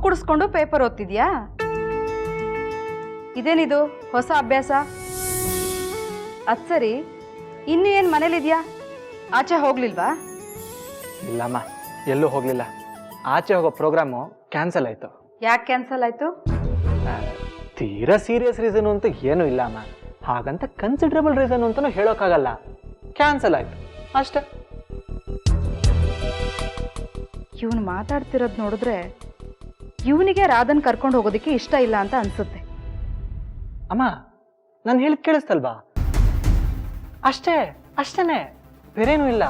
ಕುಡಿಸ್ಕೊಂಡು paper ಓದ್ತಿದ್ಯಾ? ಇದೇನಿದು ಹೊಸ ಅಭ್ಯಾಸ? ಅದು ಸರಿ, ಇನ್ನು ಏನು ಮನೇಲಿದ್ಯಾ? ಆಚೆ ಹೋಗ್ಲಿಲ್ವಾ? ಇಲ್ಲಮ್ಮ, ಎಲ್ಲೂ ಹೋಗಲಿಲ್ಲ. ಆಚೆ ಹೋಗೋ ಪ್ರೋಗ್ರಾಮು ಕ್ಯಾನ್ಸಲ್ ಆಯಿತು. ಯಾಕೆ ಕ್ಯಾನ್ಸಲ್ ಆಯಿತು? ತೀರಾ ಸೀರಿಯಸ್ ರೀಸನು ಅಂತ ಏನೂ ಇಲ್ಲ ಅಮ್ಮ. ಹಾಗಂತ ಕನ್ಸಿಡರಬಲ್ ರೀಸನ್ ಅಂತಲೂ ಹೇಳೋಕ್ಕಾಗಲ್ಲ. ಕ್ಯಾನ್ಸಲ್ ಆಯಿತು ಅಷ್ಟೇ. ಇವನು ಮಾತಾಡ್ತಿರೋದು ನೋಡಿದ್ರೆ ಇವನಿಗೆ ರಾಧನ್ ಕರ್ಕೊಂಡು ಹೋಗೋದಕ್ಕೆ ಇಷ್ಟ ಇಲ್ಲ ಅಂತ ಅನ್ಸುತ್ತೆ. ಅಮ್ಮ, ನಾನು ಹೇಳಿದ್ ಕೇಳಿಸ್ತಲ್ವಾ? ಅಷ್ಟೇನೆ, ಬೇರೇನೂ ಇಲ್ಲ.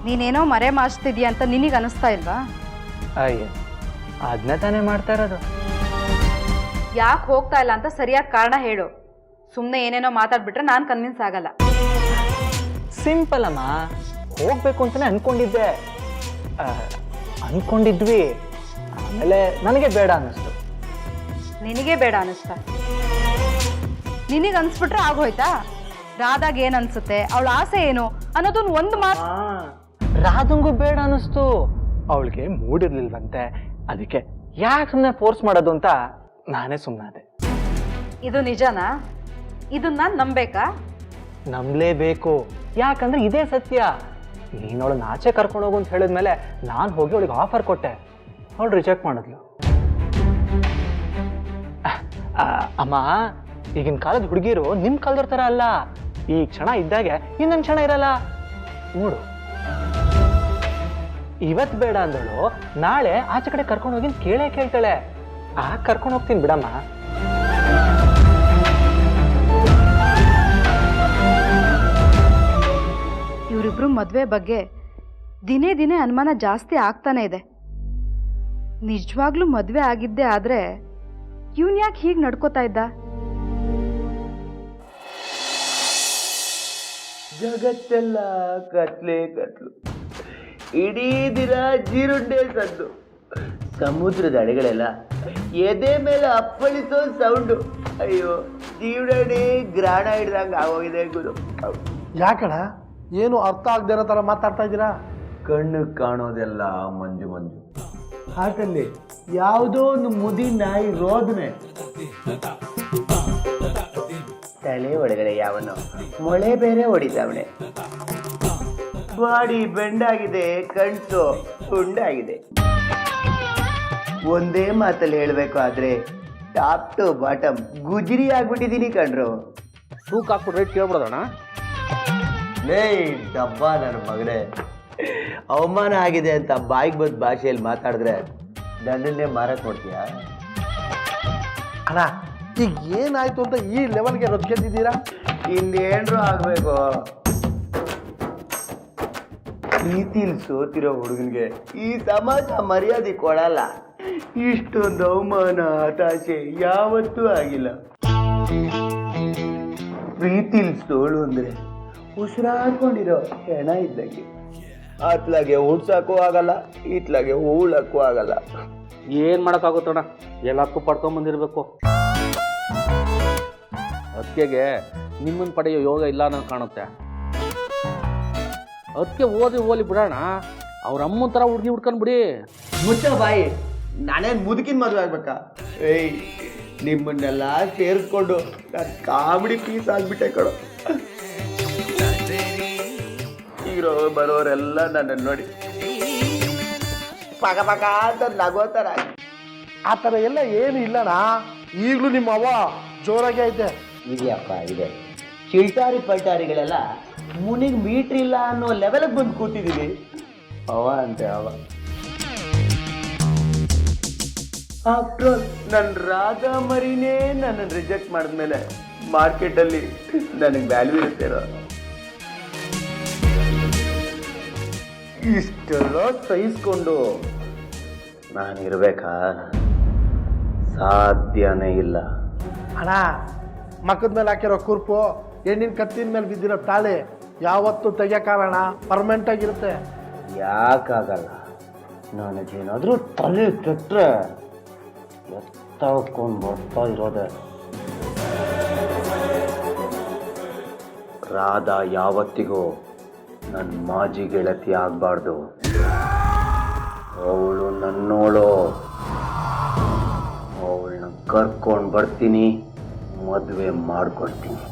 ನೀನೇನೋ ಮರೆ ಮಾಚ್ತಿದ್ಯಾ ಅಂತ ನಿನಗೆ ಅನಿಸ್ತಾ ಇಲ್ವಾ? ಅಯ್ಯೋ, ಅದನ್ನೇ ತಾನೇ ಮಾಡ್ತಾ ಇರೋದು. ಯಾಕೆ ಹೋಗ್ತಾ ಇಲ್ಲ ಅಂತ ಸರಿಯಾದ ಕಾರಣ ಹೇಳು. ಸುಮ್ಮನೆ ಏನೇನೋ ಮಾತಾಡ್ಬಿಟ್ರೆ ನಾನು ಕನ್ವಿನ್ಸ್ ಆಗಲ್ಲ. ಸಿಂಪಲ್ ಅಮ್ಮ, ಹೋಗ್ಬೇಕು ಅಂತಾನೆ ಅನ್ಕೊಂಡಿದ್ವಿ. ಆಮೇಲೆ ನನಗೆ ಬೇಡ ಅನ್ನಿಸ್ತು. ನಿನಗೆ ಬೇಡ ಅನ್ನಿಸ್ತಾ? ನಿನಗೆ ಅನ್ಸ್ಬಿಟ್ರೆ ಆಗೋಯ್ತಾ? ರಾಧಾಗ ಏನ್ ಅನ್ಸುತ್ತೆ, ಅವಳ ಆಸೆ ಏನು ಅನ್ನೋದನ್ನ ಒಂದು ಮಾತು. ರಾಧಂಗೂ ಬೇಡ ಅನ್ನಿಸ್ತು. ಅವಳಿಗೆ ಮೂಡಿರ್ಲಿಲ್ವಂತೆ. ಅದಕ್ಕೆ ಯಾಕೆ ಸುಮ್ಮನೆ ಫೋರ್ಸ್ ಮಾಡೋದು ಅಂತ ನಾನೇ ಸುಮ್ಮನಾದೆ. ಇದು ನಿಜನಾ? ಇದನ್ನ ನಾನು ನಂಬೇಕಾ? ನಂಬಲೇಬೇಕು. ಯಾಕಂದ್ರೆ ಇದೇ ಸತ್ಯ. ನೀನು ಅವಳನ್ನ ಆಚೆ ಕರ್ಕೊಂಡು ಹೋಗು ಅಂತ ಹೇಳಿದ್ಮೇಲೆ ನಾನು ಹೋಗಿ ಅವಳಿಗೆ ಆಫರ್ ಕೊಟ್ಟೆ. ಅವಳು ರಿಜೆಕ್ಟ್ ಮಾಡಿದ್ಲು. ಅಮ್ಮ, ಈಗಿನ ಕಾಲದ ಹುಡುಗಿರು ನಿಮ್ಮ ಕಾಲದವ್ರ ಥರ ಅಲ್ಲ. ಈ ಕ್ಷಣ ಇದ್ದಾಗೆ ಇನ್ನೊಂದು ಕ್ಷಣ ಇರಲ್ಲ. ನೋಡು, ಇವತ್ತು ಬೇಡ ಅಂದಳು, ನಾಳೆ ಆಚೆ ಕಡೆ ಕರ್ಕೊಂಡು ಹೋಗಿ ಕೇಳ್ತಾಳೆ. ಕರ್ಕೊಂಡು ಹೋಗ್ತೀನಿ ಬಿಡಮ್ಮ. ಇವರಿಬ್ರು ಮದುವೆ ಬಗ್ಗೆ ದಿನೇ ದಿನೇ ಅನುಮಾನ ಜಾಸ್ತಿ ಆಗ್ತಾನೆ ಇದೆ. ನಿಜವಾಗ್ಲೂ ಮದುವೆ ಆಗಿದ್ದೇ ಆದ್ರೆ ಇವನ್ ಯಾಕೆ ಹೀಗೆ ನಡ್ಕೋತಾ ಇದ್ದ? ಜಗತ್ತೆಲ್ಲ ಕತ್ಲೆ ಕತ್ಲು, ಇಡೀ ದಿನ ಜೀರುಂಡೆ ಸದ್ದು, ಸಮುದ್ರದ ಅಲೆಗಳೆಲ್ಲ ಎದೆ ಮೇಲೆ ಅಪ್ಪಳಿಸೋ ಸೌಂಡು. ಅಯ್ಯೋ, ಜೀವನೇ ಗ್ರಾಣ ಹಿಡ್ದಂಗೆ ಆಗೋಗಿದೆ ಗುರು. ಯಾಕಣ ಏನು ಅರ್ಥ ಆಗದೆ ಇರೋ ಥರ ಮಾತಾಡ್ತಾ ಇದ್ದೀರಾ? ಕಣ್ಣು ಕಾಣೋದೆಲ್ಲ ಮಂಜು ಮಂಜು. ಹಾಟಲ್ಲಿ ಯಾವುದೋ ಒಂದು ಮುದಿ ನಾಯಿ ರೋದನೆ. ತಲೆ ಒಳಗಡೆ ಯಾವನೋ ಮೊಳೆ ಬೇರೆ ಹೊಡಿತಾವಣೆ. ಬಾಡಿ ಬೆಂಡಾಗಿದೆ, ಕಣ್ಸು ತುಂಡಾಗಿದೆ. ಒಂದೇ ಮಾತಲ್ಲಿ ಹೇಳಬೇಕು ಆದ್ರೆ ಟಾಪ್ ಟು ಬಾಟಮ್ ಗುಜರಿ ಆಗ್ಬಿಟ್ಟಿದ್ದೀನಿ ಕಣ್ರು. ತೂಕ ಹಾಕ್ಬಿಟ್ಟು ರೇಟ್ ಕೇಳ್ಬಿಡೋದಣ್ಣ. ಲೇ ಡಬ್ಬ ನನ್ನ ಮಗನೇ, ಅವಮಾನ ಆಗಿದೆ ಅಂತ ಬಾಯಿಗೆ ಬಂದ ಭಾಷೆಯಲ್ಲಿ ಮಾತಾಡಿದ್ರೆ ನನ್ನನ್ನೇ ಮಾರಕ್ ನೋಡ್ತೀಯಾ? ಅಣ್ಣ, ಈಗ ಏನಾಯ್ತು ಅಂತ ಈ ಲೆವೆಲ್ಗೆ ರೊಚ್ಗೆದ್ದಿದ್ದೀರಾ? ಇನ್ನೇನ್ರು ಆಗ್ಬೇಕು. ಪ್ರೀತಿಲಿ ಸೋತಿರೋ ಹುಡುಗನ್ಗೆ ಈ ಸಮಾಜ ಮರ್ಯಾದೆ ಕೊಡಲ್ಲ. ಇಷ್ಟೊಂದು ಅವಮಾನ ಹತಾಶೆ ಯಾವತ್ತೂ ಆಗಿಲ್ಲ. ಪ್ರೀತಿಲಿ ಸೋಳು ಅಂದ್ರೆ ಉಸಿರಾಡ್ಕೊಂಡಿರೋ ಹೆಣ ಇದ್ದಂಗೆ. ಅತ್ಲಾಗೆ ಉಡ್ಸಕ್ಕೂ ಆಗಲ್ಲ, ಇತ್ಲಾಗೆ ಹೂಳಕ್ಕೂ ಆಗಲ್ಲ. ಏನು ಮಾಡೋಕ್ಕಾಗುತ್ತಣ್ಣ, ಎಲ್ಲಕ್ಕೂ ಪಡ್ಕೊಂಬಂದಿರಬೇಕು. ಅದಕ್ಕೆ ನಿಮ್ಮನ್ನು ಪಡೆಯೋ ಯೋಗ ಇಲ್ಲ ಅನ್ನೋ ಕಾಣುತ್ತೆ. ಅದಕ್ಕೆ ಓದಿ ಬಿಡೋಣ. ಅವ್ರ ಅಮ್ಮನ ಥರ ಹುಡುಗಿ ಹುಡ್ಕೊಂಡು ಬಿಡಿ. ಮುಚ್ಚ ಬಾಯಿ, ನಾನೇನು ಮುದುಕಿನ ಮದುವೆ ಆಗ್ಬೇಕಾ? ಏಯ್, ನಿಮ್ಮನ್ನೆಲ್ಲ ಸೇರಿಸ್ಕೊಂಡು ನಾನು ಕಾಮಿಡಿ ಪೀಸ್ ಆಗ್ಬಿಟ್ಟೆ ಕಣೋ. ಹೀರೋ ಬರೋರೆಲ್ಲ ನನ್ನನ್ನು ನೋಡಿ ಪಕ ಪಕ ಅಂತ ನಗೋತಾರ. ಆ ಥರ ಎಲ್ಲ ಏನು ಇಲ್ಲಣ್ಣ. ಈಗಲೂ ನಿಮ್ಮ ಅವ್ವ ಜೋರಾಗಿ ಐತೆ. ಇದೆಯಪ್ಪ ಇದೆ. ಚಿಲ್ಟಾರಿ ಪಲ್ಟಾರಿಗಳೆಲ್ಲ ಮುನಿಗೆ ಮೀಟ್ರ್ ಇಲ್ಲ ಅನ್ನೋ ಲೆವೆಲ್ಗೆ ಬಂದು ಕೂತಿದ್ದೀವಿ. ಅವ ಅಂತೆ ಅವ. ಆಫ್ಟರ್ ಆಲ್ ನನ್ನ ರಾಧಾ ಮರಿನೇ ನನ್ನನ್ನು ರಿಜೆಕ್ಟ್ ಮಾಡಿದ್ಮೇಲೆ ಮಾರ್ಕೆಟಲ್ಲಿ ನನಗೆ ವ್ಯಾಲ್ಯೂ ಇರುತ್ತೇನೋ. ಇಷ್ಟೆಲ್ಲ ಸಹಿಸ್ಕೊಂಡು ನಾನಿರ್ಬೇಕಾ? ಸಾಧ್ಯನೇ ಇಲ್ಲ. ಅಣ್ಣ, ಮಕ್ಕದ ಮೇಲೆ ಹಾಕಿರೋ ಕುರ್ಪು, ಹೆಣ್ಣಿನ ಕತ್ತಿನ ಮೇಲೆ ಬಿದ್ದಿರೋ ತಾಳೆ ಯಾವತ್ತೂ ತೆಗಿಯೋಕ್ಕಾಗಲ್ಲ, ಪರ್ಮನೆಂಟ್ ಆಗಿರುತ್ತೆ. ಯಾಕಾಗಲ್ಲ? ನನಗೇನಾದರೂ ತಲೆ ಕೆಟ್ಟರೆ ಎತ್ತಾಕೊಂಡು ಬರ್ತಾ ಇರೋದೆ. ರಾಧಾ ಯಾವತ್ತಿಗೂ ನನ್ನ ಮಾಜಿ ಗೆಳತಿ ಆಗಬಾರ್ದು. ಅವಳು ನನ್ನೋಳು. ಅವಳನ್ನ ಕರ್ಕೊಂಡು ಬರ್ತೀನಿ, ಮದುವೆ ಮಾಡ್ಕೊಡ್ತೀನಿ.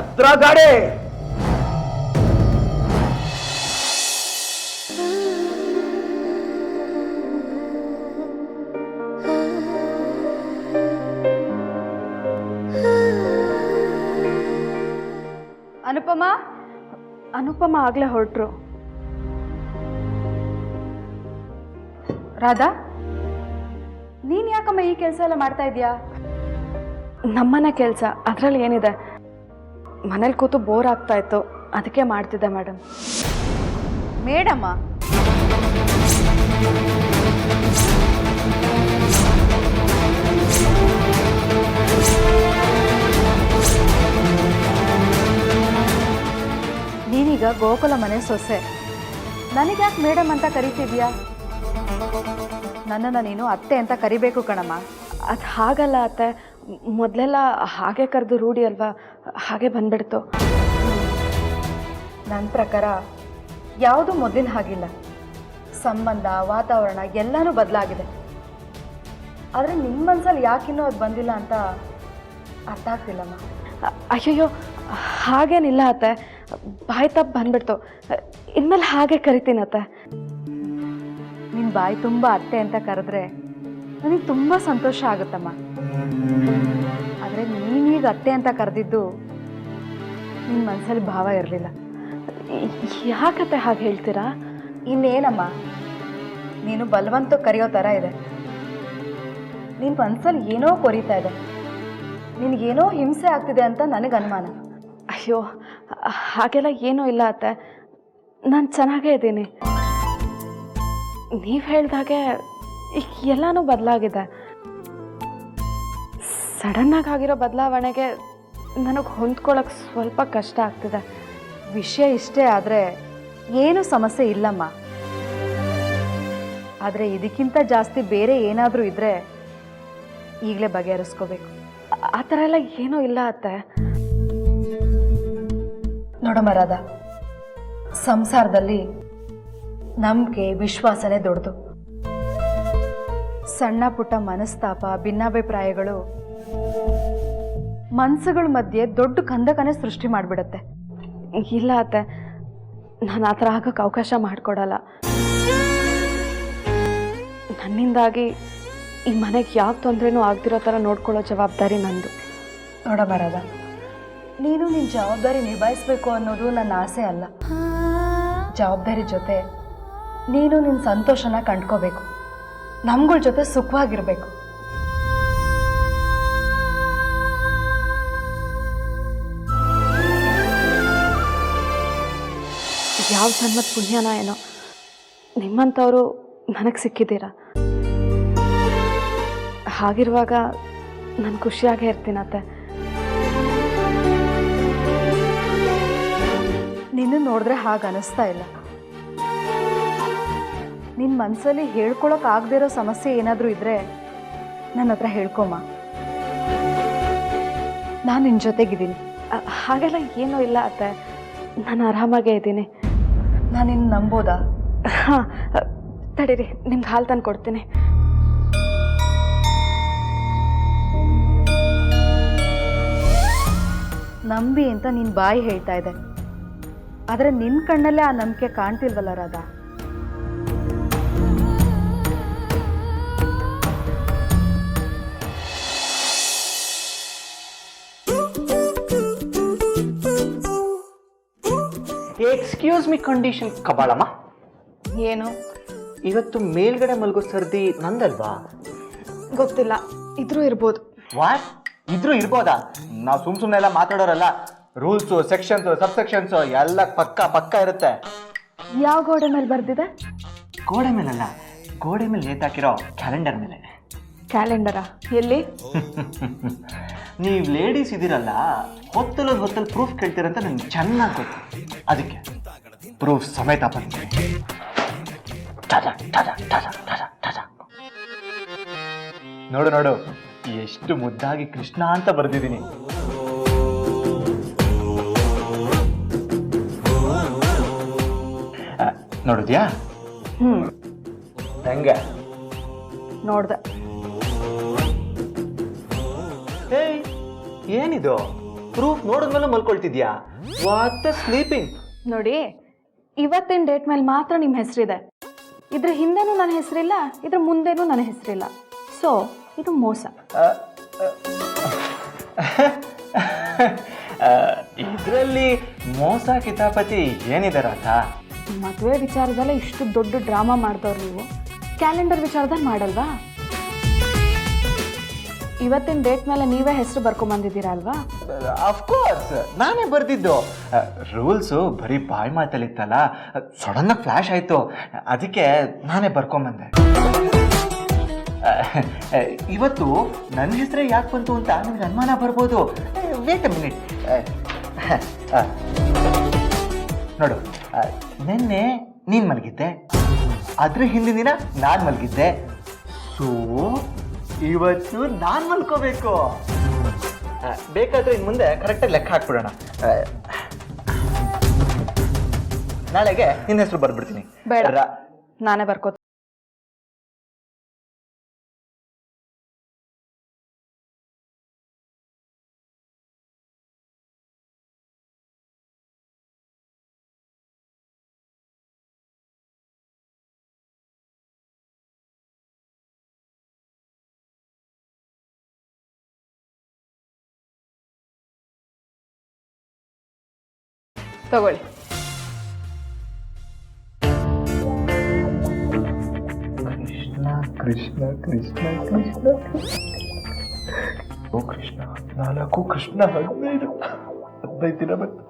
ಎತ್ರ ಗಾಡಿ. ಅನುಪಮ ಆಗ್ಲೇ ಹೊರಟ್ರು. ರಾಧಾ, ನೀನ್ ಯಾಕಮ್ಮ ಈ ಕೆಲಸ ಎಲ್ಲ ಮಾಡ್ತಾ ಇದೀಯಾ? ನಮ್ಮನೆ ಕೆಲಸ, ಅದರಲ್ಲಿ ಏನಿದೆ? ಮನೇಲಿ ಕೂತು ಬೋರ್ ಆಗ್ತಾ ಇತ್ತು, ಅದಕ್ಕೆ ಮಾಡ್ತಿದ್ದೆ ಮೇಡಮ್. ಮೇಡಮ್ಮ, ನೀನೀಗ ಗೋಕುಲ ಮನೆ ಸೊಸೆ, ನನಗ್ಯಾಕೆ ಮೇಡಮ್ ಅಂತ ಕರಿತಿದ್ಯಾ? ನನ್ನನ್ನು ನೀನು ಅತ್ತೆ ಅಂತ ಕರಿಬೇಕು ಕಣಮ್ಮ. ಅದು ಹಾಗಲ್ಲ ಅತ್ತೆ, ಮೊದಲೆಲ್ಲ ಹಾಗೆ ಕರೆದು ರೂಢಿ ಅಲ್ವಾ, ಹಾಗೆ ಬಂದ್ಬಿಡ್ತು. ನನ್ನ ಪ್ರಕಾರ ಯಾವುದು ಮೊದಲಿನ ಹಾಗಿಲ್ಲ. ಸಂಬಂಧ, ವಾತಾವರಣ ಎಲ್ಲನೂ ಬದಲಾಗಿದೆ. ಆದರೆ ನಿಮ್ಮ ಮನಸ್ಸಲ್ಲಿ ಯಾಕಿನ್ನೂ ಅದು ಬಂದಿಲ್ಲ ಅಂತ ಅರ್ಥ ಆಗ್ತಿಲ್ಲಮ್ಮ. ಅಯ್ಯಯ್ಯೋ, ಹಾಗೇನಿಲ್ಲ ಅತ್ತೆ, ಬಾಯಿ ತಪ್ಪು ಬಂದ್ಬಿಡ್ತು. ಇನ್ಮೇಲೆ ಹಾಗೆ ಕರಿತೀನತ್ತೆ. ನಿನ್ನ ಬಾಯಿ ತುಂಬ ಅತ್ತೆ ಅಂತ ಕರೆದ್ರೆ ನನಗೆ ತುಂಬ ಸಂತೋಷ ಆಗುತ್ತಮ್ಮ. ಆದರೆ ನೀನೀಗ ಅತ್ತೆ ಅಂತ ಕರೆದಿದ್ದು ನಿನ್ನ ಮನಸ್ಸಲ್ಲಿ ಭಾವ ಇರಲಿಲ್ಲ. ಯಾಕತ್ತೆ ಹಾಗೆ ಹೇಳ್ತೀರಾ? ಇನ್ನೇನಮ್ಮ, ನೀನು ಬಲವಂತ ಕರೆಯೋ ಥರ ಇದೆ. ನಿನ್ನ ಮನಸ್ಸಲ್ಲಿ ಏನೋ ಕೊರೀತಾ ಇದೆ, ನಿನಗೇನೋ ಹಿಂಸೆ ಆಗ್ತಿದೆ ಅಂತ ನನಗೆ ಅನುಮಾನ. ಅಯ್ಯೋ, ಹಾಗೆಲ್ಲ ಏನೂ ಇಲ್ಲ ಅತ್ತೆ, ನಾನು ಚೆನ್ನಾಗೇ ಇದ್ದೀನಿ. ನೀವು ಹೇಳ್ದಾಗೆ ಎಲ್ಲನೂ ಬದಲಾಗಿದೆ. ಸಡನ್ನಾಗಿ ಆಗಿರೋ ಬದಲಾವಣೆಗೆ ನನಗೆ ಹೊಂದ್ಕೊಳ್ಳೋಕೆ ಸ್ವಲ್ಪ ಕಷ್ಟ ಆಗ್ತಿದೆ. ವಿಷಯ ಇಷ್ಟೇ ಆದರೆ ಏನೂ ಸಮಸ್ಯೆ ಇಲ್ಲಮ್ಮ. ಆದರೆ ಇದಕ್ಕಿಂತ ಜಾಸ್ತಿ ಬೇರೆ ಏನಾದರೂ ಇದ್ದರೆ ಈಗಲೇ ಬಗೆಹರಿಸ್ಕೋಬೇಕು. ಆ ಥರ ಎಲ್ಲ ಏನೂ ಇಲ್ಲ ಅತ್ತೆ. ನೋಡಮ್ಮ ರಾಧಾ, ಸಂಸಾರದಲ್ಲಿ ನಂಬಿಕೆ, ವಿಶ್ವಾಸನೇ ದೊಡ್ಡದು. ಸಣ್ಣ ಪುಟ್ಟ ಮನಸ್ತಾಪ, ಭಿನ್ನಾಭಿಪ್ರಾಯಗಳು ಮನಸ್ಸುಗಳ ಮಧ್ಯೆ ದೊಡ್ಡ ಕಂದಕನೇ ಸೃಷ್ಟಿ ಮಾಡಿಬಿಡುತ್ತೆ. ಇಲ್ಲ ಅತ್ತೆ, ನಾನು ಆ ಥರ ಆಗೋಕ್ಕೆ ಅವಕಾಶ ಮಾಡಿಕೊಡಲ್ಲ. ನನ್ನಿಂದಾಗಿ ಈ ಮನೆಗೆ ಯಾವ ತೊಂದರೆನೂ ಆಗ್ದಿರೋ ಥರ ನೋಡ್ಕೊಳ್ಳೋ ಜವಾಬ್ದಾರಿ ನಂದು. ನೋಡಮ್ಮ ರಾಧಾ, ನೀನು ನಿನ್ನ ಜವಾಬ್ದಾರಿ ನಿಭಾಯಿಸಬೇಕು ಅನ್ನೋದು ನನ್ನ ಆಸೆ ಅಲ್ಲ. ಜವಾಬ್ದಾರಿ ಜೊತೆ ನೀನು ನಿನ್ನ ಸಂತೋಷನ ಕಂಡ್ಕೋಬೇಕು, ನಮ್ಗಳ ಜೊತೆ ಸುಖವಾಗಿರ್ಬೇಕು. ಯಾವ ಜನ್ಮದ ಪುಣ್ಯನ ಏನೋ ನಿಮ್ಮಂಥವರು ನನಗೆ ಸಿಕ್ಕಿದ್ದೀರಾ. ಹಾಗಿರುವಾಗ ನಾನು ಖುಷಿಯಾಗೇ ಇರ್ತೀನತ್ತೆ. ನಿನ್ನ ನೋಡಿದ್ರೆ ಹಾಗೆ ಅನಿಸ್ತಾ ಇಲ್ಲ. ನಿನ್ನ ಮನಸ್ಸಲ್ಲಿ ಹೇಳ್ಕೊಳಕ್ಕೆ ಆಗದೇ ಇರೋ ಸಮಸ್ಯೆ ಏನಾದರೂ ಇದ್ದರೆ ನನ್ನ ಹತ್ರ ಹೇಳ್ಕೊಮ್ಮ, ನಾನು ನಿನ್ನ ಜೊತೆಗಿದ್ದೀನಿ. ಹಾಗೆಲ್ಲ ಏನೂ ಇಲ್ಲ ಅತ್ತೆ, ನಾನು ಆರಾಮಾಗೇ ಇದ್ದೀನಿ. ನಾನು ನಿನ್ನ ನಂಬೋದಾ? ಹಾಂ, ತಡೀರಿ, ನಿಮ್ಗೆ ಹಾಲು ತಂದು ಕೊಡ್ತೀನಿ. ನಂಬಿ ಅಂತ ನಿನ್ನ ಬಾಯಿ ಹೇಳ್ತಾ ಇದೆ, ಆದರೆ ನಿನ್ನ ಕಣ್ಣಲ್ಲೇ ಆ ನಂಬಿಕೆ ಕಾಣ್ತಿಲ್ವಲ್ಲ Radha. Excuse me condition Kabalamma. ಏನು? ಇವತ್ತು ಮೇಲ್ಗಡೆ ಮಲ್ಗೋ ಸರ್ದಿ ನಂದಲ್ವಾ? ಗೊತ್ತಿಲ್ಲ, ಇದ್ರೂ ಇರ್ಬೋದು. ವಾಟ್? ಇದ್ರೂ ಇರ್ಬೋದಾ? ನಾವು ಸುಮ್ಮನೆ ಎಲ್ಲ ಮಾತಾಡೋರಲ್ಲ. ರೂಲ್ಸು, ಸೆಕ್ಷನ್ಸು, ಸಬ್ಸೆಕ್ಷನ್ಸು ಎಲ್ಲ ಪಕ್ಕ ಇರುತ್ತೆ. ಯಾವ ಗೋಡೆ ಮೇಲೆ ಬರ್ದಿದೆ? ಗೋಡೆ ಮೇಲಲ್ಲ, ಗೋಡೆ ಮೇಲೆ ನೇತಾಕಿರೋ ಕ್ಯಾಲೆಂಡರ್ ಮೇಲೆ. ಕ್ಯಾಲೆಂಡರಾ? ಎಲ್ಲಿ? ನೀವು ಲೇಡೀಸ್ ಇದ್ದೀರಲ್ಲ, ಹೊತ್ತಲ್ಲಿ ಪ್ರೂಫ್ ಕೇಳ್ತೀರಂತ ನನಗೆ ಚೆನ್ನಾಗಿ ಗೊತ್ತು. ಅದಕ್ಕೆ ಪ್ರೂಫ್ ಸಮೇತ ಬಂದ್ಬಿಡಿ. ನೋಡು, ಎಷ್ಟು ಮುದ್ದಾಗಿ ಕೃಷ್ಣ ಅಂತ ಬರ್ದಿದ್ದೀನಿ. ನೋಡಿದ್ಯಾ? ಹೆಂಗೆ? ನೋಡ್ದೆ. ಏಯ್, ಏನಿದು? ಪ್ರೂಫ್ ನೋಡಿದ್ಮೇಲೆ ಮಲ್ಕೊಳ್ತಿದ್ಯಾ? What sleeping? ನೋಡಿ, ಇವತ್ತಿನ ಡೇಟ್ ಮೇಲೆ ಮಾತ್ರ ನಿಮ್ಮ ಹೆಸರಿದೆ. ಇದ್ರ ಹಿಂದೆನೂ ನನ್ನ ಹೆಸರಿಲ್ಲ, ಇದ್ರ ಮುಂದೆನೂ ನನ್ನ ಹೆಸರಿಲ್ಲ. ಸೊ ಇದು ಮೋಸ. ಇದರಲ್ಲಿ ಮೋಸ ಕಿತಾಪತಿ ಏನಿದೆ ರಾಧ? ಮದುವೆ ವಿಚಾರದಲ್ಲೇ ಇಷ್ಟು ದೊಡ್ಡ ಡ್ರಾಮಾ ಮಾಡ್ದವ್ರು ನೀವು, ಕ್ಯಾಲೆಂಡರ್ ವಿಚಾರದಲ್ಲಿ ಮಾಡಲ್ವಾ? ಇವತ್ತಿನ ಡೇಟ್ ಮೇಲೆ ನೀವೇ ಹೆಸರು ಬರ್ಕೊಂಬಂದಿದ್ದೀರಾ ಅಲ್ವಾ? ಅಫ್ಕೋರ್ಸ್ ನಾನೇ ಬರ್ದಿದ್ದು. ರೂಲ್ಸು ಬರೀ ಬಾಯಿ ಮಾತಲ್ಲಿತ್ತಲ್ಲ, ಸಡನ್ನಾಗಿ ಫ್ಲ್ಯಾಶ್ ಆಯಿತು, ಅದಕ್ಕೆ ನಾನೇ ಬರ್ಕೊಂಬಂದೆ. ಇವತ್ತು ನನ್ನ ಹೆಸರೇ ಯಾಕೆ ಬಂತು ಅಂತ ನಿಮ್ಗೆ ಅನುಮಾನ ಬರ್ಬೋದು. Wait a minute. ನೋಡು, ನಿನ್ನೆ ನೀನು ಮಲಗಿದ್ದೆ, ಅದ್ರ ಹಿಂದಿನ ದಿನ ನಾನು ಮಲಗಿದ್ದೆ. ಸೊ ಇವತ್ತು ನಾನು ಮಲ್ಕೋಬೇಕು. ಬೇಕಾದ್ರೆ ಇನ್ನು ಮುಂದೆ ಕರೆಕ್ಟಾಗಿ ಲೆಕ್ಕ ಹಾಕ್ಬಿಡೋಣ. ನಾಳೆಗೆ ನಿನ್ನ ಹೆಸರು ಬರ್ಬಿಡ್ತೀನಿ. ಬೇಡ, ನಾನೇ ಬರ್ಕೋತೀನಿ. ತಗೊಳ್ಳಿ. ಕೃಷ್ಣ ಕೃಷ್ಣ ಕೃಷ್ಣ ಕೃಷ್ಣ ಓ ಕೃಷ್ಣ 4 ಕೃಷ್ಣ 15 ದಿನ ಬಂತು.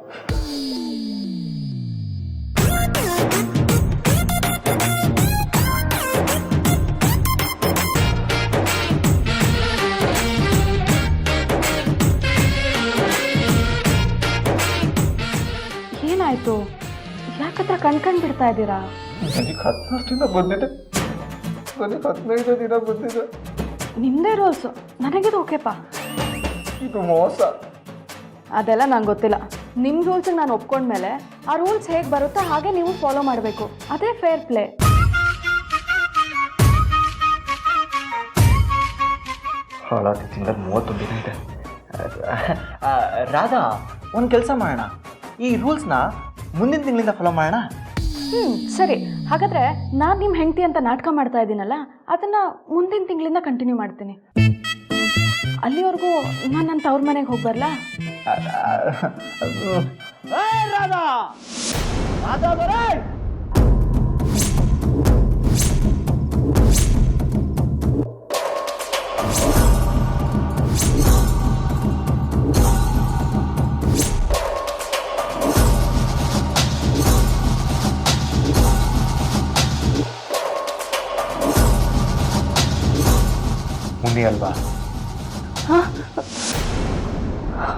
ಏನಾಯ್ತು? ಯಾಕತ್ರ ಕಣ್ಕಂಡು ಬಿಡ್ತಾ ಇದ್ದೀರಾ? ನನಗೆ 14 ದಿನ ಬಂದಿದೆ, ನನಗೆ 15 ದಿನ ಬಂದಿದೆ. ನಿಮ್ಮದೇ ರೂಲ್ಸು, ನನಗಿದು ಓಕೆಪ್ಪ. ಇದು ಮೋಸ. ಅದೆಲ್ಲ ನಂಗೆ ಗೊತ್ತಿಲ್ಲ. ನಿಮ್ಮ ರೂಲ್ಸಿಗೆ ನಾನು ಒಪ್ಕೊಂಡ್ಮೇಲೆ ಆ ರೂಲ್ಸ್ ಹೇಗೆ ಬರುತ್ತೋ ಹಾಗೆ ನೀವು ಫಾಲೋ ಮಾಡಬೇಕು. ಅದೇ ಫೇರ್ ಪ್ಲೇ. ಹಾಳಾದ ತಿಂಗಳು 31 ದಿನ ಇದೆ. ರಾಧಾ, ಒಂದು ಕೆಲಸ ಮಾಡೋಣ, ಈ ರೂಲ್ಸ್ನ ಮುಂದಿನ ತಿಂಗಳಿಂದ ಫಾಲೋ ಮಾಡೋಣ. ಸರಿ, ಹಾಗಾದರೆ ನಾನು ನಿಮ್ಮ ಹೆಂಡತಿ ಅಂತ ನಾಟಕ ಮಾಡ್ತಾ ಇದ್ದೀನಲ್ಲ, ಅದನ್ನು ಮುಂದಿನ ತಿಂಗಳಿಂದ ಕಂಟಿನ್ಯೂ ಮಾಡ್ತೀನಿ. ಅಲ್ಲಿವರೆಗೂ ನಾನು ನನ್ನ ತವ್ರ ಮನೆಗೆ ಹೋಗಿ ಬರಲಾ? ರಾಧಾ ರಾಧಾ ಬರೇ. ಮುನಿ ಅಲ್ವಾ?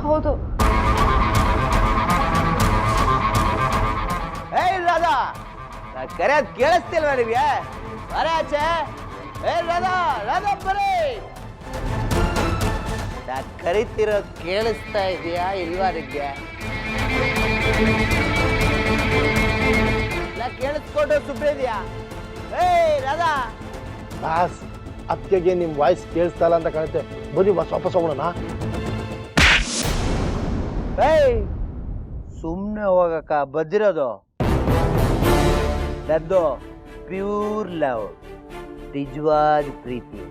ಹೌದು. ಏಯ್ ರಾಧಾ, ಕರೆಯೋದು ಕೇಳಿಸ್ತಿಲ್ವಾ ನಿಮಗೆ? ಬರೇ ಆಚೆ. ಏ ರಾಧಾ, ರಾಧಾ ಬರೀ. ನಾ ಕರಿತಿರೋದು ಕೇಳಿಸ್ತಾ ಇದೆಯಾ ಇಲ್ವಾ ನಿಮಗೆ? ನಾ ಕೇಳಿಸ್ಕೊಂಡು ಸುಮ್ಮನೆ ಇದೆಯಾ? ಏಯ್ ರಾಧಾ. ಬಾಸ್, ಅತ್ತಿಗೆಗೆ ನಿಮ್ಮ ವಾಯ್ಸ್ ಕೇಳಿಸ್ತಾ ಇಲ್ಲ ಅಂತ ಕಾಣುತ್ತೆ. ಬನ್ನಿ ಬಾಸ್, ವಾಪಸ್ ಹೋಗೋಣ. ಏಯ್, ಸುಮ್ಮನೆ ಹೋಗಕ್ಕ ಬದ್ದಿರೋದು. ನದ್ದು ಪ್ಯೂರ್ ಲವ್, ನಿಜವಾದ ಪ್ರೀತಿ.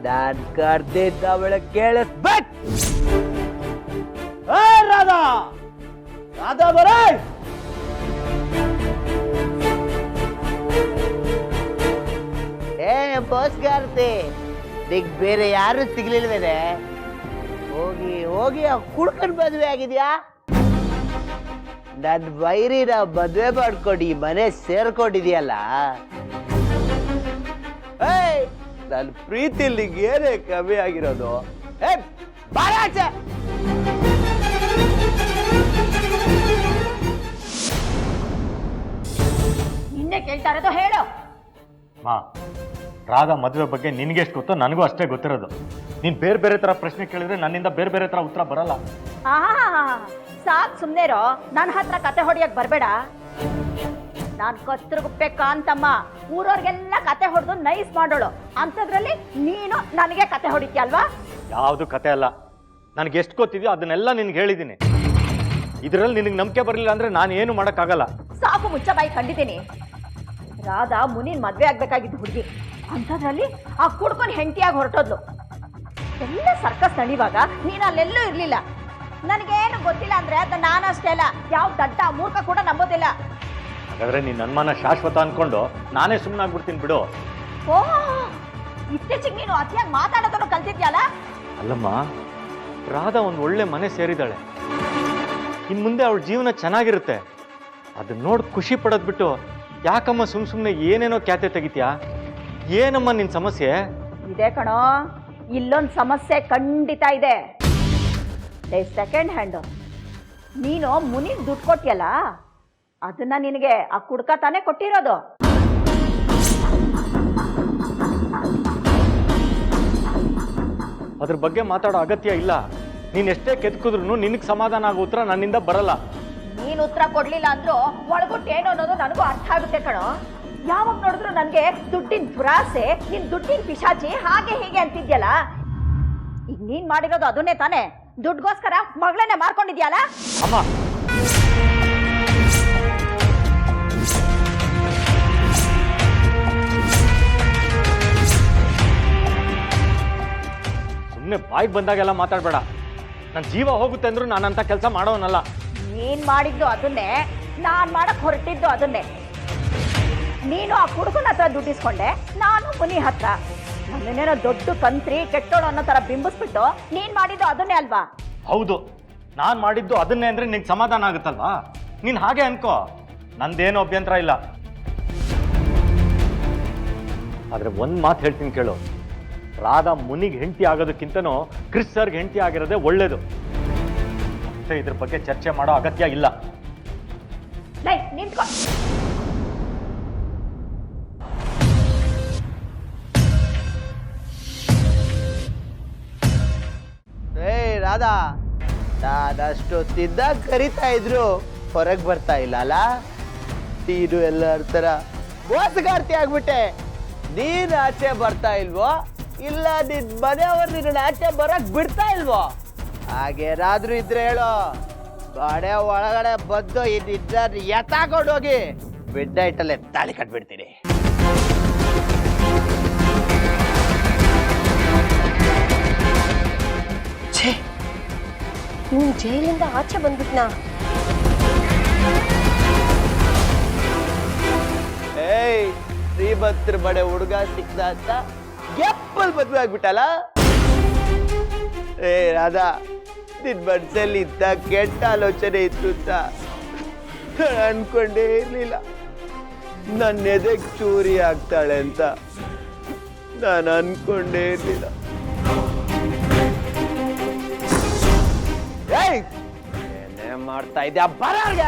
ನಾನು ಕರ್ದಿದ್ದ ಅವಳ ಕೇಳಿಸ್ಬೇಕು. ರಾಧಾ ರಾಧಾ ಬರೇ. ಏ ಬೋಸ್ಗಾರ್ತಿ, ನಿಗ್ ಬೇರೆ ಯಾರು ಸಿಗ್ಲಿಲ್ವೇನೆ? ಹೋಗಿ ಹೋಗಿ ಕುಡ್ಕೊಂಡು ಮದುವೆ ಆಗಿದ್ಯಾ? ನನ್ನ ವೈರಿನ ಮದುವೆ ಮಾಡ್ಕೊಂಡು ಈ ಮನೆ ಸೇರ್ಕೊಂಡಿದ್ಯಲ್ಲ. ಏಯ್, ನನ್ನ ಪ್ರೀತಿಲಿ ಏನೇ ಕಮ್ಮಿ ಆಗಿರೋದು? ಏ ಬಾರಾಚೆ. ನಿನ್ನೆ ಕೇಳ್ತಾ ಇರೋದು ಹೇಳು. ಮಾ, ರಾಧಾ ಮದುವೆ ಬಗ್ಗೆ ನಿನಗೆ ಎಷ್ಟು ಗೊತ್ತೋ ನನಗೂ ಅಷ್ಟೇ ಗೊತ್ತಿರೋದು. ನೀನು ಬೇರೆ ಬೇರೆ ಥರ ಪ್ರಶ್ನೆ ಕೇಳಿದ್ರೆ ನನ್ನಿಂದ ಬೇರೆ ಬೇರೆ ಥರ ಉತ್ತರ ಬರಲ್ಲ. ಸಾಕ್ ಸುಮ್ಮನೆ ಇರೋ. ನನ್ನ ಹತ್ರ ಕತೆ ಹೊಡಿಯಕ್ ಬರಬೇಡ. ನಾನು ಕಸ್ತೃಗುಪ್ಪೆ ಕಾಂತಮ್ಮ ಊರವ್ರಿಗೆಲ್ಲ ಕತೆ ಹೊಡೆದು ನೈಸ್ ಮಾಡೋಳು ಅಂಥದ್ರಲ್ಲಿ ನೀನು ನನಗೆ ಕತೆ ಹೊಡಿತೀಯಲ್ವಾ? ಯಾವುದು ಕತೆ ಅಲ್ಲ. ನನಗೆ ಎಷ್ಟು ಗೊತ್ತಿದೆಯೋ ಅದನ್ನೆಲ್ಲ ನಿನ್ಗೆ ಹೇಳಿದ್ದೀನಿ. ಇದರಲ್ಲಿ ನಿನಗೆ ನಂಬಿಕೆ ಬರಲಿಲ್ಲ ಅಂದ್ರೆ ನಾನು ಏನು ಮಾಡೋಕ್ಕಾಗಲ್ಲ. ಸಾಕು ಮುಚ್ಚ ಬಾಯಿ ಕಂಡಿದ್ದೀನಿ. ರಾಧಾ ಮುನಿನ್ ಮದ್ವೆ ಆಗ್ಬೇಕಾಗಿದ್ದು ಹುಡುಗಿ, ಅಂಥದ್ರಲ್ಲಿ ಆ ಕುಡ್ಕೊಂಡು ಹೆಂಡತಿಯಾಗಿ ಹೊರಟೋದ್ಲು. ಎಲ್ಲ ಸರ್ಕಸ್ ನಡಿವಾಗ ನೀನು ಅಲ್ಲೆಲ್ಲೂ ಇರ್ಲಿಲ್ಲ. ನನಗೇನು ಗೊತ್ತಿಲ್ಲ ಅಂದ್ರೆ ಅದು ನಾನಷ್ಟೇ ಅಲ್ಲ, ಯಾವ ದಡ್ಡ ಮೂರ್ಖ ಕೂಡ ನಂಬೋದಿಲ್ಲ. ಹಾಗಾದ್ರೆ ನೀನು ಅನುಮಾನ ಶಾಶ್ವತ ಅನ್ಕೊಂಡು ನಾನೇ ಸುಮ್ಮನಾಗ್ಬಿಡ್ತೀನಿ ಬಿಡು. ಓಹ್, ಇತ್ತೀಚೆಗೆ ನೀನು ಅತಿಯಾಗಿ ಮಾತಾಡೋದನ್ನು ಕಲ್ತಿದ್ಯಲ್ಲ? ಅಲ್ಲಮ್ಮ, ರಾಧಾ ಒಂದು ಒಳ್ಳೆ ಮನೆ ಸೇರಿದಾಳೆ. ಇನ್ನು ಮುಂದೆ ಅವಳ ಜೀವನ ಚೆನ್ನಾಗಿರುತ್ತೆ. ಅದನ್ನ ನೋಡಿ ಖುಷಿ ಪಡೋದು ಬಿಟ್ಟು ಯಾಕಮ್ಮ ಸುಮ್ಮನೆ ಏನೇನೋ ಖ್ಯಾತೆ ತೆಗಿತೀಯಾ? ಏನಮ್ಮ ನಿನ್ನ ಸಮಸ್ಯೆ? ಇದೆ ಕಣೋ, ಇಲ್ಲೊಂದು ಸಮಸ್ಯೆ ಖಂಡಿತ ಇದೆ. ಸೆಕೆಂಡ್ ಹ್ಯಾಂಡ್ ನೀನು ಮುನಿಗೆ ದುಡ್ಡು ಕೊಟ್ಟಿಯಲ್ಲ, ಅದನ್ನ ನಿನಗೆ ಆ ಕುಡ್ಕ ತಾನೇ ಕೊಟ್ಟಿರೋದು. ಅದ್ರ ಬಗ್ಗೆ ಮಾತಾಡೋ ಅಗತ್ಯ ಇಲ್ಲ. ನೀನ್ ಎಷ್ಟೇ ಕೆತ್ಕಿದ್ರು ನಿನಗೆ ಸಮಾಧಾನ ಆಗೋ ಉತ್ತರ ನನ್ನಿಂದ ಬರಲ್ಲ. ನೀನು ಉತ್ತರ ಕೊಡ್ಲಿಲ್ಲ ಅಂದ್ರೂ ಒಳಗುಟ್ಟು ಏನು ಅನ್ನೋದು ನನಗೂ ಅರ್ಥ ಆಗುತ್ತೆ ಕಣೋ. ಯಾವಾಗ ನೋಡಿದ್ರು ನನಗೆ ದುಡ್ಡಿನ ದುರಾಸೆ, ನಿನ್ ದುಡ್ಡಿನ ಪಿಶಾಚಿ, ಹಾಗೆ ಹೀಗೆ ಅಂತಿದ್ಯಲ್ಲ. ಈಗ ನೀನ್ ಮಾಡಿರೋದು ಅದನ್ನೇ ತಾನೇ? ದುಡ್ಗೋಸ್ಕರ ಮಗಳನ್ನೇ ಮಾರ್ಕೊಂಡಿದ್ಯಲ್ಲ? ಅಮ್ಮ, ಸುಮ್ಮನೆ ಬಾಯಿಗೆ ಬಂದಾಗೆಲ್ಲ ಮಾತಾಡಬೇಡ. ನನ್ನ ಜೀವ ಹೋಗುತ್ತೆ ಅಂದ್ರೂ ನಾನಂತ ಕೆಲಸ ಮಾಡೋನಲ್ಲ. ನೀನ್ ಮಾಡಿದ್ದು ಅದನ್ನೇ, ನಾನ್ ಮಾಡಕ್ ಹೊರಟಿದ್ದು ಅದನ್ನೇ. ನೀನು ಆ ಹುಡುಗನ ಹತ್ರ ದುಡ್ಡಿಸ್ಕೊಂಡೆ, ನಾನು ಮುನಿ ಹತ್ರ. ನನ್ನೇನೋ ದೊಡ್ಡ ಕಂತ್ರಿ ಕೆಟ್ಟೋಳು ಅನ್ನೋ ತರ ಬಿಂಬಿಸ್ಬಿಟ್ಟು ನೀನ್ ಮಾಡಿದ್ದು ಅದನ್ನೇ ಅಲ್ವಾ? ಹೌದು, ನಾನು ಮಾಡಿದ್ದು ಅದನ್ನೇ ಅಂದ್ರೆ ನಿಂಗೆ ಸಮಾಧಾನ ಆಗುತ್ತಲ್ವಾ? ನೀನು ಹಾಗೆ ಅನ್ಕೋ, ನಂದೇನು ಅಭ್ಯಂತರ ಇಲ್ಲ. ಆದ್ರೆ ಒಂದ್ ಮಾತು ಹೇಳ್ತೀನಿ ಕೇಳು, ರಾಧಾ ಮುನಿಗೆ ಹೆಂಡತಿ ಆಗೋದಕ್ಕಿಂತನೂ ಕ್ರಿಸ್ ಸರ್ಗೆ ಹೆಂಡತಿ ಆಗಿರೋದೇ ಒಳ್ಳೇದು. ಮತ್ತೆ ಇದ್ರ ಬಗ್ಗೆ ಚರ್ಚೆ ಮಾಡೋ ಅಗತ್ಯ ಇಲ್ಲ. ನಿಂತ್ಕೊ. ರಾಧಾ, ನಾನಷ್ಟೊತ್ತಿದ್ದಾಗ ಕರಿತಾ ಇದ್ರು, ಹೊರಗೆ ಬರ್ತಾ ಇಲ್ಲ ಅಲ್ಲ? ನೀನು ಎಲ್ಲರ ಥರ ಮೋಸಗಾರ್ತಿ ಆಗ್ಬಿಟ್ಟೆ. ನೀನು ಆಚೆ ಬರ್ತಾ ಇಲ್ವೋ, ಇಲ್ಲ ನಿನ್ ಮನೆಯವ್ರು ನಿನ್ನ ಆಚೆ ಬರಕ್ ಬಿಡ್ತಾ ಇಲ್ವೋ? ಹಾಗೇನಾದ್ರೂ ಇದ್ರೆ ಹೇಳೋ, ಮನೆ ಒಳಗಡೆ ಬಂದು ಇನ್ನಿದ್ರ ಎತ್ತಾಕೊಂಡೋಗಿ ಮಿಡ್ ನೈಟಲ್ಲೇ ತಾಳಿ ಕಟ್ಬಿಡ್ತೀನಿ. ನೀನು ಜೈಲಿಂದ ಆಚೆ ಬಂದ್ಬಿಟ್ನಾ? ಏಯ್, ಶ್ರೀಮಂತರ ಮನೆ ಹುಡುಗ ಸಿಕ್ತ ಅಂತ ಎಪ್ಪಲ್ ಮದ್ವೆ ಆಗ್ಬಿಟ್ಟಲ್ಲ? ಏ ರಾಧಾ, ನಿನ್ ಮನ್ಸಲ್ಲಿ ಇದ್ದ ಕೆಟ್ಟ ಆಲೋಚನೆ ಇತ್ತು ಅಂತ ಅನ್ಕೊಂಡೇ ಇರ್ಲಿಲ್ಲ. ನನ್ನ ಎದೆಗ್ ಚೂರಿ ಆಗ್ತಾಳೆ ಅಂತ ನಾನು ಅನ್ಕೊಂಡೇ ಇರ್ಲಿಲ್ಲ. ಏಯ್, ಏನೇ ಮಾಡ್ತಾ ಇದ್ಯಾ? ಬರೋರ್ಗೆ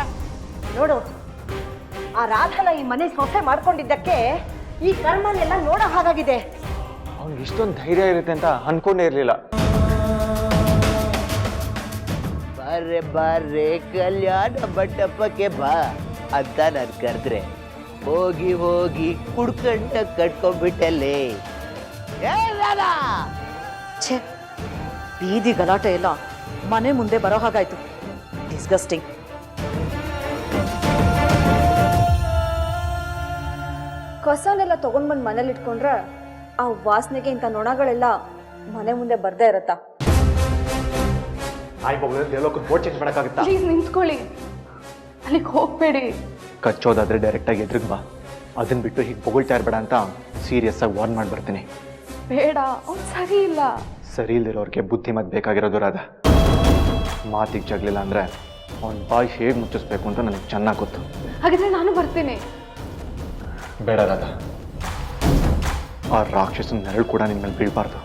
ನೋಡು, ಆ ರಾಧನ ಈ ಮನೆ ಸೊಸೆ ಮಾಡ್ಕೊಂಡಿದ್ದಕ್ಕೆ ಈ ಕರ್ಮನೆಲ್ಲ ನೋಡೋ ಹಾಗಾಗಿದೆ. ಅವ್ನಿಗೆ ಇಷ್ಟೊಂದು ಧೈರ್ಯ ಇರುತ್ತೆ ಅಂತ ಅನ್ಕೊಂಡೇ ಇರಲಿಲ್ಲ. ಬರ್ರೆ ಬರ್ರೆ ಕಲ್ಯಾಣ ಮಂಟಪಕ್ಕೆ ಬಾ ಅಂತ ನಾನು ಕರೆದ್ರೆ ಹೋಗಿ ಹೋಗಿ ಕುಡ್ಕಂಡ ಕಟ್ಕೊಂಡ್ಬಿಟ್ಟಲ್ಲೇ. ಛೇ, ಬೀದಿ ಗಲಾಟೆ ಎಲ್ಲ ಮನೆ ಮುಂದೆ ಬರೋ ಹಾಗಾಯ್ತು. ಡಿಸ್ಗಸ್ಟಿಂಗ್. ಕಸನೆಲ್ಲ ತಗೊಂಡ್ಬಂದು ಮನೇಲಿ ಇಟ್ಕೊಂಡ್ರೆ ಆ ವಾಸನೆಗೆ ಇಂಥ ನೊಣಗಳೆಲ್ಲ ಮನೆ ಮುಂದೆ ಬರ್ದೇ ಇರತ್ತಾ? ಬೋರ್ಡ್ ಚೇಂಜ್ ಮಾಡೋಕ್ಕಾಗುತ್ತಾ? ಪ್ಲೀಸ್ ನಿಂತ್ಕೊಳ್ಳಿ, ಅಲ್ಲಿಗೆ ಹೋಗ್ಬೇಡಿ. ಕಚ್ಚೋದಾದ್ರೆ ಡೈರೆಕ್ಟಾಗಿ ಎದುರಿಗೆ ಬಾ. ಅದನ್ನ ಬಿಟ್ಟು ಹೀಗೆ ಬೊಗಳ್ತಾ ಇರಬೇಡ ಅಂತ ಸೀರಿಯಸ್ ಆಗಿ ವಾರ್ನ್ ಮಾಡಿ ಬರ್ತೀನಿ. ಬೇಡ, ಅವ್ನು ಸರಿ ಇಲ್ಲ. ಸರಿ ಇಲ್ದಿರೋರಿಗೆ ಬುದ್ಧಿಮತ್ ಬೇಕಾಗಿರೋದು ರಾಧಾ. ಮಾತಿಗೆ ಜಗ್ಲಿಲ್ಲ ಅಂದರೆ ಅವನ ಬಾಯಿ ಹೇಗೆ ಮುಚ್ಚಿಸ್ಬೇಕು ಅಂತ ನನಗೆ ಚೆನ್ನಾಗಿ ಗೊತ್ತು. ಹಾಗಿದ್ರೆ ನಾನು ಬರ್ತೀನಿ. ಬೇಡ ರಾಧಾ, ಆ ರಾಕ್ಷಸನ ನೆರಳು ಕೂಡ ನಿನ್ನ ಮೇಲೆ ಬೀಳಬಾರ್ದು.